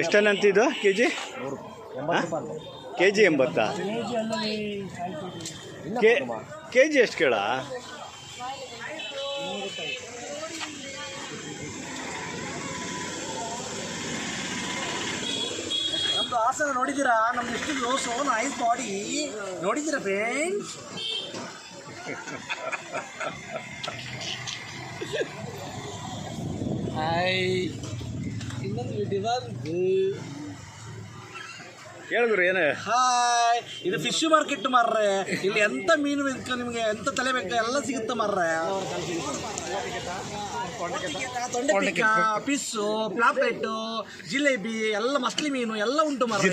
ಎಷ್ಟನ್ನಂತಿದ್ದು KG? KG 80. KG ಎಷ್ಟು ಕೇಳ? ನಮ್ದು ಹಾಸನ ನೋಡಿದ್ದೀರಾ? ನಮ್ದು ಎಷ್ಟು ಲೋಸು ನೈಸ್ ಬಾಡಿ ನೋಡಿದ್ದೀರಾ ಫ್ರೆಂಡ್ಸ್? ಹಾಯ್, ಇನ್ನೊಂದು ವಿಡಿಯೋ ಬಂದು ಹೇಳಿದ್ರು ಏನು? ಹಾಯ್, ಇದು ಫಿಶ್ ಮಾರ್ಕೆಟ್ ಮಾರ್ರೆ. ಇಲ್ಲಿ ಎಂತ ಮೀನು ಬೇಕು ನಿಮಗೆ, ಎಂತ ತಲೆ ಬೇಕು ಎಲ್ಲ ಸಿಗುತ್ತೆ ಮಾರ್ರೆ. ತೊಂಡೆಪಿಕ್ಕ, ಪಿಸ್ಸು, ಪ್ಲಾಪೆಟ್ಟು, ಜಿಲೇಬಿ ಎಲ್ಲ ಮಸ್ಲಿ ಮೀನು ಎಲ್ಲ ಉಂಟು ಮಾರ್ರೆ.